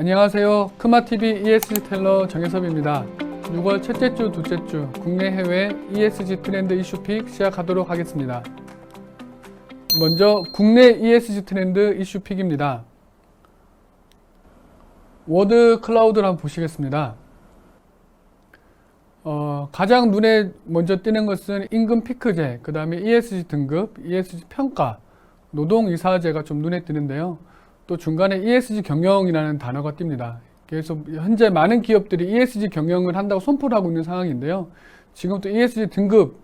안녕하세요. 크마TV ESG 텔러 정혜섭입니다. 6월 첫째 주, 둘째 주 국내 해외 ESG 트렌드 이슈픽 시작하도록 하겠습니다. 먼저 국내 ESG 트렌드 이슈픽입니다. 워드 클라우드를 한번 보시겠습니다. 가장 눈에 먼저 띄는 것은 임금 피크제, 그 다음에 ESG 등급, ESG 평가, 노동이사제가 좀 눈에 띄는데요. 또 중간에 ESG 경영이라는 단어가 띕니다. 그래서 현재 많은 기업들이 ESG 경영을 한다고 선포를 하고 있는 상황인데요. 지금 또 ESG 등급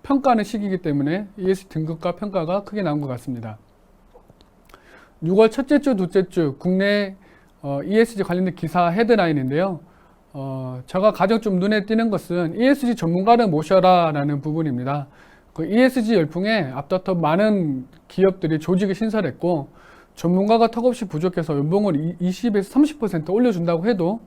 평가하는 시기이기 때문에 ESG 등급과 평가가 크게 나온 것 같습니다. 6월 첫째 주, 둘째 주 국내 ESG 관련된 기사 헤드라인인데요. 제가 가장 좀 눈에 띄는 것은 ESG 전문가를 모셔라 라는 부분입니다. 그 ESG 열풍에 앞다퉈 많은 기업들이 조직을 신설했고 전문가가 턱없이 부족해서 연봉을 20에서 30% 올려준다고 해도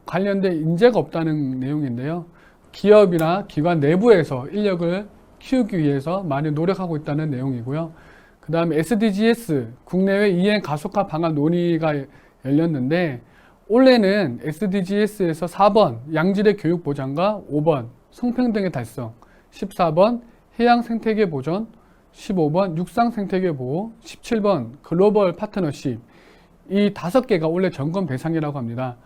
관련된 인재가 없다는 내용인데요. 기업이나 기관 내부에서 인력을 키우기 위해서 많이 노력하고 있다는 내용이고요. 그 다음에 SDGs 국내외 이행 가속화 방안 논의가 열렸는데 올해는 SDGs에서 4번 양질의 교육 보장과 5번 성평등의 달성, 14번 해양 생태계 보존, 15번 육상 생태계 보호, 17번 글로벌 파트너십, 이 5개가 원래 점검 대상이라고 합니다.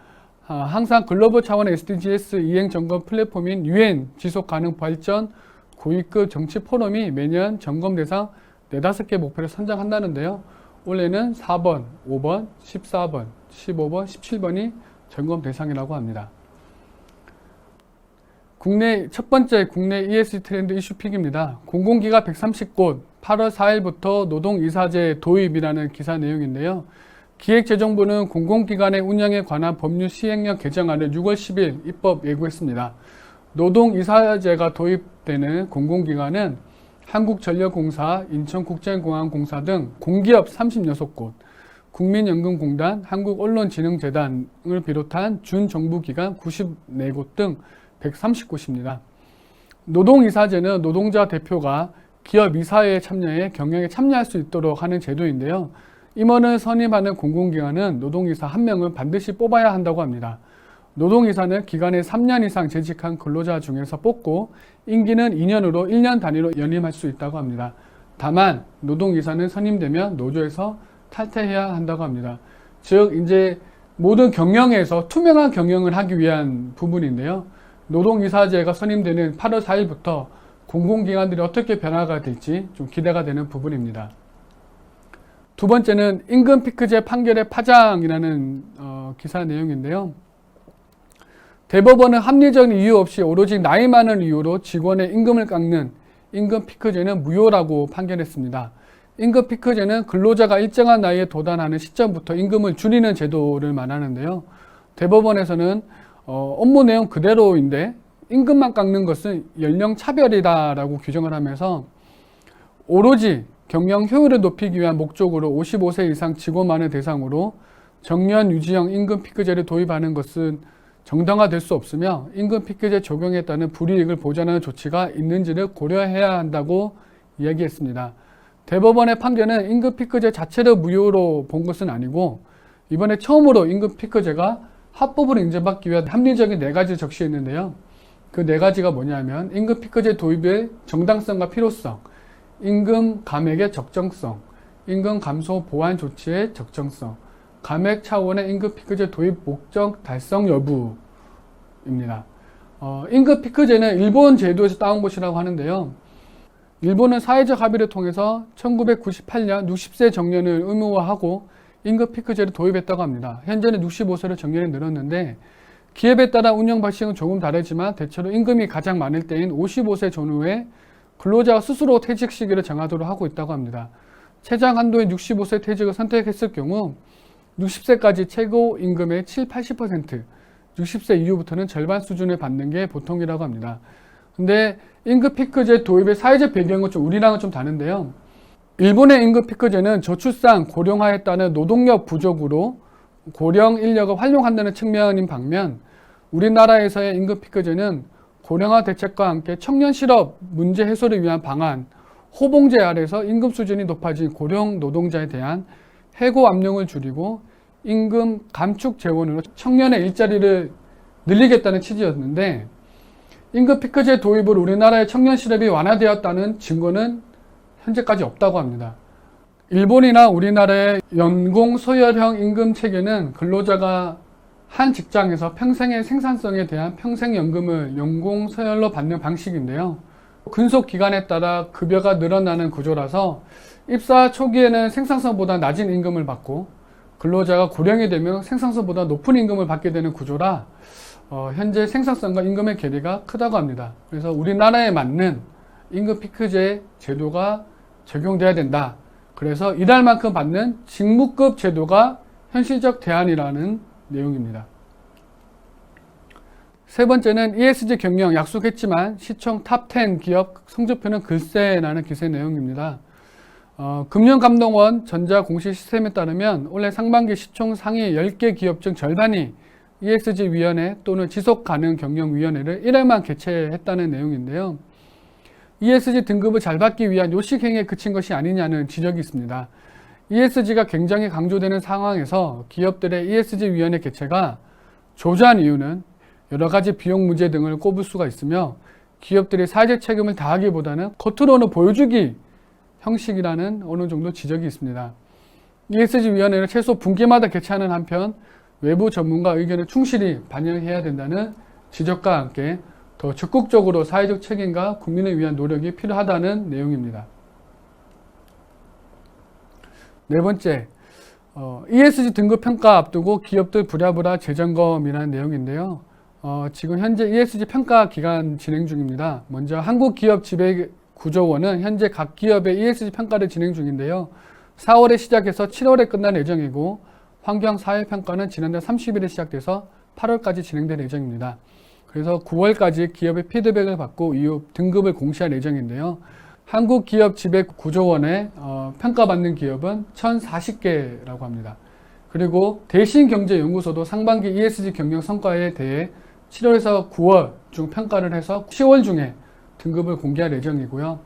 항상 글로벌 차원의 SDGs 이행 점검 플랫폼인 UN 지속 가능 발전 고위급 정치 포럼이 매년 점검 대상 4-5개 목표를 선정한다는데요. 올해는 4번, 5번, 14번, 15번, 17번이 점검 대상이라고 합니다. 첫 번째 국내 ESG 트렌드 이슈픽입니다. 공공기관 130곳 8월 4일부터 노동이사제 도입이라는 기사 내용인데요. 기획재정부는 공공기관의 운영에 관한 법률 시행령 개정안을 6월 10일 입법 예고했습니다. 노동이사제가 도입되는 공공기관은 한국전력공사, 인천국제공항공사 등 공기업 36곳, 국민연금공단, 한국언론진흥재단을 비롯한 준정부기관 94곳 등 130곳입니다. 노동이사제는 노동자 대표가 기업 이사회에 참여해 경영에 참여할 수 있도록 하는 제도인데요. 임원을 선임하는 공공기관은 노동이사 1명을 반드시 뽑아야 한다고 합니다. 노동이사는 기관에 3년 이상 재직한 근로자 중에서 뽑고 임기는 2년으로 1년 단위로 연임할 수 있다고 합니다. 다만 노동이사는 선임되면 노조에서 탈퇴해야 한다고 합니다. 즉 이제 모든 경영에서 투명한 경영을 하기 위한 부분인데요. 노동이사제가 선임되는 8월 4일부터 공공기관들이 어떻게 변화가 될지 좀 기대가 되는 부분입니다. 두 번째는 임금 피크제 판결의 파장이라는 기사 내용인데요. 대법원은 합리적인 이유 없이 오로지 나이 많은 이유로 직원의 임금을 깎는 임금 피크제는 무효라고 판결했습니다. 임금 피크제는 근로자가 일정한 나이에 도달하는 시점부터 임금을 줄이는 제도를 말하는데요. 대법원에서는 업무 내용 그대로인데 임금만 깎는 것은 연령 차별이다라고 규정을 하면서 오로지 경영 효율을 높이기 위한 목적으로 55세 이상 직원만을 대상으로 정년 유지형 임금 피크제를 도입하는 것은 정당화될 수 없으며 임금 피크제 적용에 따른 불이익을 보전하는 조치가 있는지를 고려해야 한다고 이야기했습니다. 대법원의 판결은 임금 피크제 자체를 무효로 본 것은 아니고 이번에 처음으로 임금 피크제가 합법으로 인정받기 위한 합리적인 4가지를 적시했는데요. 그 4가지가 뭐냐면 임금 피크제 도입의 정당성과 필요성, 임금 감액의 적정성, 임금 감소 보완 조치의 적정성, 감액 차원의 임금 피크제 도입 목적 달성 여부입니다. 임금 피크제는 일본 제도에서 따온 것이라고 하는데요. 일본은 사회적 합의를 통해서 1998년 60세 정년을 의무화하고 임금 피크제를 도입했다고 합니다. 현재는 65세로 정년이 늘었는데 기업에 따라 운영 방식은 조금 다르지만 대체로 임금이 가장 많을 때인 55세 전후에 근로자가 스스로 퇴직 시기를 정하도록 하고 있다고 합니다. 최장 한도인 65세 퇴직을 선택했을 경우 60세까지 최고 임금의 70-80%, 60세 이후부터는 절반 수준을 받는 게 보통이라고 합니다. 근데 임금 피크제 도입의 사회적 배경은 우리랑은 좀 다른데요. 일본의 임금 피크제는 저출산, 고령화에 따른 노동력 부족으로 고령 인력을 활용한다는 측면인 반면 우리나라에서의 임금 피크제는 고령화 대책과 함께 청년 실업 문제 해소를 위한 방안, 호봉제 아래서 임금 수준이 높아진 고령 노동자에 대한 해고 압력을 줄이고 임금 감축 재원으로 청년의 일자리를 늘리겠다는 취지였는데, 임금 피크제 도입으로 우리나라의 청년 실업이 완화되었다는 증거는 현재까지 없다고 합니다. 일본이나 우리나라의 연공 서열형 임금 체계는 근로자가 한 직장에서 평생의 생산성에 대한 평생연금을 연공 서열로 받는 방식인데요. 근속 기간에 따라 급여가 늘어나는 구조라서 입사 초기에는 생산성보다 낮은 임금을 받고 근로자가 고령이 되면 생산성보다 높은 임금을 받게 되는 구조라 현재 생산성과 임금의 괴리가 크다고 합니다. 그래서 우리나라에 맞는 임금 피크제 제도가 적용돼야 된다. 그래서 일할 만큼 받는 직무급 제도가 현실적 대안이라는 내용입니다. 세 번째는 ESG 경영 약속했지만 시총 탑10 기업 성적표는 글쎄라는 기세 내용입니다. 금융감독원 전자공시 시스템에 따르면 올해 상반기 시총 상위 10개 기업 중 절반이 ESG위원회 또는 지속가능경영위원회를 1회만 개최했다는 내용인데요. ESG 등급을 잘 받기 위한 요식행위에 그친 것이 아니냐는 지적이 있습니다. ESG가 굉장히 강조되는 상황에서 기업들의 ESG위원회 개최가 조조한 이유는 여러 가지 비용 문제 등을 꼽을 수가 있으며 기업들이 사회적 책임을 다하기보다는 겉으로는 보여주기 형식이라는 어느 정도 지적이 있습니다. ESG위원회를 최소 분기마다 개최하는 한편 외부 전문가 의견을 충실히 반영해야 된다는 지적과 함께 더 적극적으로 사회적 책임과 국민을 위한 노력이 필요하다는 내용입니다. 네 번째, ESG 등급 평가 앞두고 기업들 부랴부랴 재점검이라는 내용인데요. 지금 현재 ESG 평가 기간 진행 중입니다. 먼저 한국기업지배구조원은 현재 각 기업의 ESG 평가를 진행 중인데요. 4월에 시작해서 7월에 끝날 예정이고 환경사회평가는 지난달 30일에 시작돼서 8월까지 진행될 예정입니다. 그래서 9월까지 기업의 피드백을 받고 이후 등급을 공시할 예정인데요. 한국기업지배구조원에 평가받는 기업은 1,040개라고 합니다. 그리고 대신경제연구소도 상반기 ESG 경영 성과에 대해 7월에서 9월 중 평가를 해서 10월 중에 등급을 공개할 예정이고요.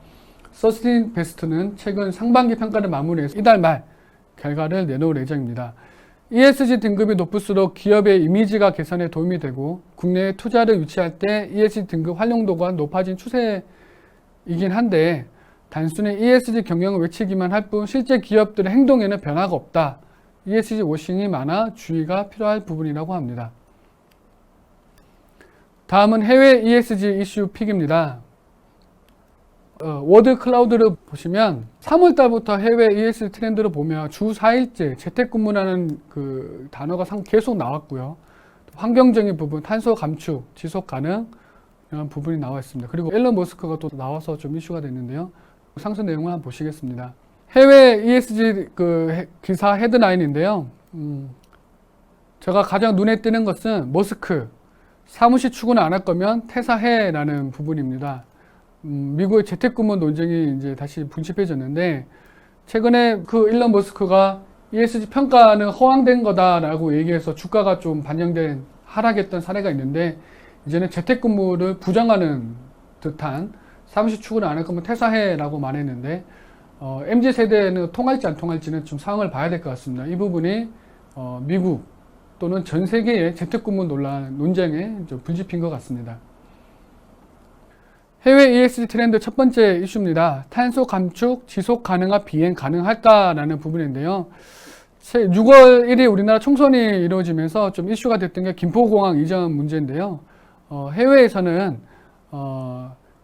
서스틴베스트는 최근 상반기 평가를 마무리해서 이달 말 결과를 내놓을 예정입니다. ESG 등급이 높을수록 기업의 이미지가 개선에 도움이 되고 국내에 투자를 유치할 때 ESG 등급 활용도가 높아진 추세이긴 한데 단순히 ESG 경영을 외치기만 할 뿐 실제 기업들의 행동에는 변화가 없다. ESG 워싱이 많아 주의가 필요할 부분이라고 합니다. 다음은 해외 ESG 이슈 픽입니다. 워드 클라우드를 보시면 3월달부터 해외 ESG 트렌드를 보면 주 4일째 재택근무라는 그 단어가 계속 나왔고요. 환경적인 부분, 탄소 감축, 지속 가능 이런 부분이 나와 있습니다. 그리고 일론 머스크가 또 나와서 좀 이슈가 됐는데요. 상세 내용을 한번 보시겠습니다. 해외 ESG 기사 헤드라인인데요. 제가 가장 눈에 띄는 것은 머스크 사무실 출근 안 할 거면 퇴사해라는 부분입니다. 미국의 재택근무 논쟁이 이제 다시 분집해졌는데 최근에 그 일론 머스크가 ESG 평가는 허황된 거다라고 얘기해서 주가가 좀 반영된 하락했던 사례가 있는데 이제는 재택근무를 부정하는 듯한 사무실 출근 안 할 거면 퇴사해라고 말했는데 MZ세대는 통할지 안 통할지는 좀 상황을 봐야 될 것 같습니다. 이 부분이 미국 또는 전 세계의 재택근무 논쟁에 좀 분집인 것 같습니다. 해외 ESG 트렌드 첫 번째 이슈입니다. 탄소 감축, 지속 가능한 비행 가능할까라는 부분인데요. 6월 1일 우리나라 총선이 이루어지면서 좀 이슈가 됐던 게 김포공항 이전 문제인데요. 해외에서는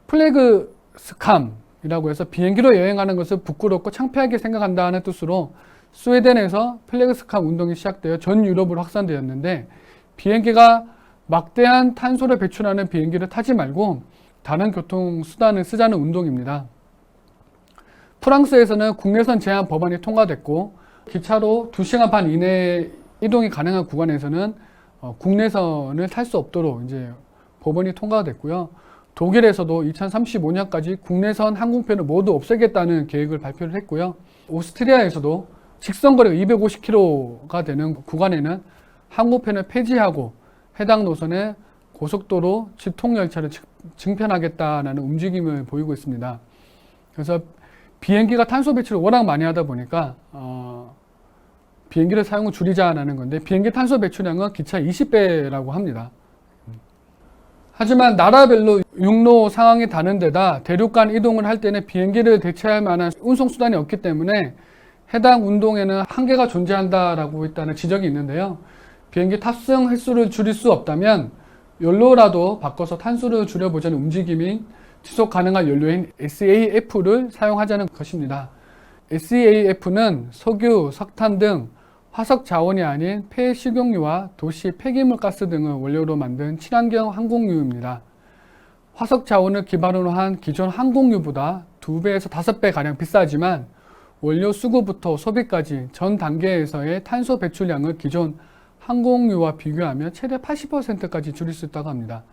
플래그 스캄이라고 해서 비행기로 여행하는 것을 부끄럽고 창피하게 생각한다는 뜻으로 스웨덴에서 플래그 스캄 운동이 시작되어 전 유럽으로 확산되었는데 비행기가 막대한 탄소를 배출하는 비행기를 타지 말고 다른 교통수단을 쓰자는 운동입니다. 프랑스에서는 국내선 제한 법안이 통과됐고 기차로 2시간 반 이내에 이동이 가능한 구간에서는 국내선을 탈 수 없도록 이제 법안이 통과됐고요. 독일에서도 2035년까지 국내선 항공편을 모두 없애겠다는 계획을 발표를 했고요. 오스트리아에서도 직선거리가 250km가 되는 구간에는 항공편을 폐지하고 해당 노선에 고속도로 직통열차를 증편하겠다는 움직임을 보이고 있습니다. 그래서 비행기가 탄소 배출을 워낙 많이 하다 보니까 비행기를 사용을 줄이자라는 건데 비행기 탄소 배출량은 기차 20배라고 합니다. 하지만 나라별로 육로 상황이 다른 데다 대륙간 이동을 할 때는 비행기를 대체할 만한 운송수단이 없기 때문에 해당 운동에는 한계가 존재한다라고 있다는 지적이 있는데요. 비행기 탑승 횟수를 줄일 수 없다면 연료라도 바꿔서 탄소를 줄여보자는 움직임이 지속 가능한 연료인 SAF를 사용하자는 것입니다. SAF는 석유, 석탄 등 화석 자원이 아닌 폐식용유와 도시 폐기물 가스 등을 원료로 만든 친환경 항공유입니다. 화석 자원을 기반으로 한 기존 항공유보다 2배에서 5배 가량 비싸지만 원료 수거부터 소비까지 전 단계에서의 탄소 배출량을 기존 항공유와 비교하면 최대 80%까지 줄일 수 있다고 합니다.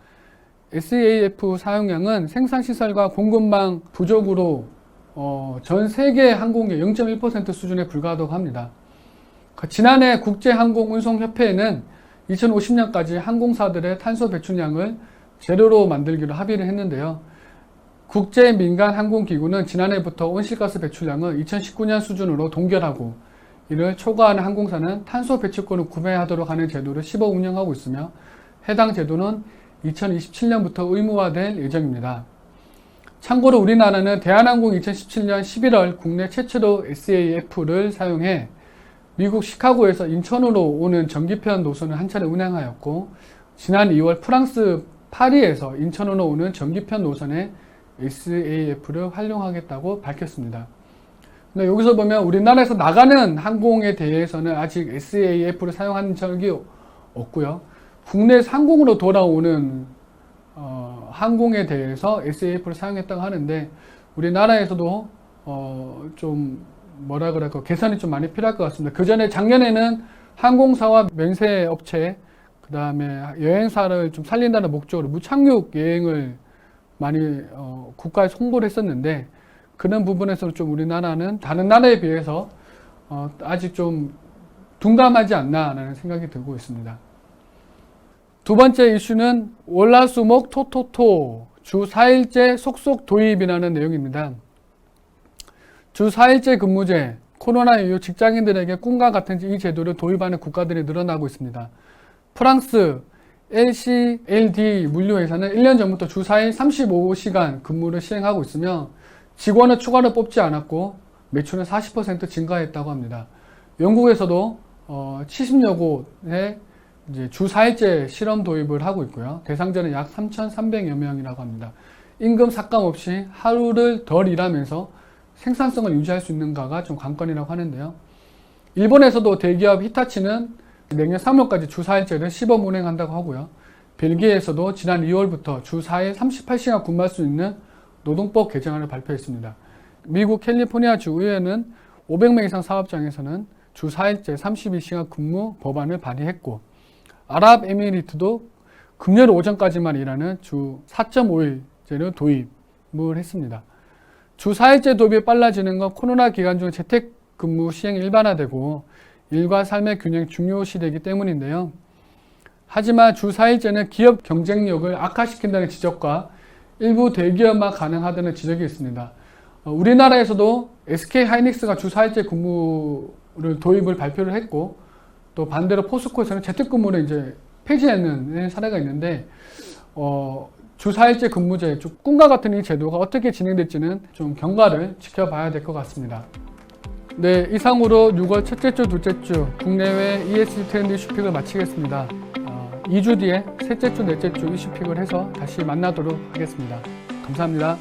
SAF 사용량은 생산시설과 공급망 부족으로 전 세계 항공의 0.1% 수준에 불과하다고 합니다. 지난해 국제항공운송협회에는 2050년까지 항공사들의 탄소 배출량을 제로로 만들기로 합의를 했는데요. 국제민간항공기구는 지난해부터 온실가스 배출량을 2019년 수준으로 동결하고 이를 초과하는 항공사는 탄소 배출권을 구매하도록 하는 제도를 시범 운영하고 있으며 해당 제도는 2027년부터 의무화될 예정입니다. 참고로 우리나라는 대한항공 2017년 11월 국내 최초로 SAF를 사용해 미국 시카고에서 인천으로 오는 전기편 노선을 한 차례 운행하였고 지난 2월 프랑스 파리에서 인천으로 오는 전기편 노선에 SAF를 활용하겠다고 밝혔습니다. 근데 여기서 보면 우리나라에서 나가는 항공에 대해서는 아직 SAF를 사용한 적이 없고요. 국내에서 항공으로 돌아오는 항공에 대해서 SAF를 사용했다고 하는데 우리나라에서도 좀 뭐라 그럴까 개선이 좀 많이 필요할 것 같습니다. 그 전에 작년에는 항공사와 면세업체 그 다음에 여행사를 좀 살린다는 목적으로 무착륙 여행을 많이 국가에서 홍보를 했었는데 그런 부분에서 좀 우리나라는 다른 나라에 비해서 아직 좀 둔감하지 않나라는 생각이 들고 있습니다. 두 번째 이슈는 월화수목 토토토 주 4일제 속속 도입이라는 내용입니다. 주 4일제 근무제, 코로나 이후 직장인들에게 꿈과 같은 이 제도를 도입하는 국가들이 늘어나고 있습니다. 프랑스 LCLD 물류회사는 1년 전부터 주 4일 35시간 근무를 시행하고 있으며 직원을 추가로 뽑지 않았고 매출은 40% 증가했다고 합니다. 영국에서도 70여 곳에 이제 주 4일제 실험 도입을 하고 있고요. 대상자는 약 3,300여 명이라고 합니다. 임금 삭감 없이 하루를 덜 일하면서 생산성을 유지할 수 있는가가 좀 관건이라고 하는데요. 일본에서도 대기업 히타치는 내년 3월까지 주 4일제를 시범 운행한다고 하고요. 벨기에에서도 지난 2월부터 주 4일 38시간 근무할 수 있는 노동법 개정안을 발표했습니다. 미국 캘리포니아주 의회는 500명 이상 사업장에서는 주 4일제 32시간 근무 법안을 발의했고 아랍에미리트도 금요일 오전까지만 일하는 주 4.5일제를 도입을 했습니다. 주 4일제 도입이 빨라지는 건 코로나 기간 중 재택근무 시행이 일반화되고 일과 삶의 균형 중요시되기 때문인데요. 하지만 주 4일제는 기업 경쟁력을 악화시킨다는 지적과 일부 대기업만 가능하다는 지적이 있습니다. 우리나라에서도 SK하이닉스가 주 4일제 근무를 도입을 발표를 했고 또 반대로 포스코에서는 재택근무를 이제 폐지하는 사례가 있는데 주 4일제 근무제, 꿈과 같은 이 제도가 어떻게 진행될지는 좀 경과를 지켜봐야 될 것 같습니다. 네, 이상으로 6월 첫째 주, 둘째 주 국내외 ESG 트렌드 이슈픽을 마치겠습니다. 2주 뒤에 셋째 주, 넷째 주 이슈픽을 해서 다시 만나도록 하겠습니다. 감사합니다.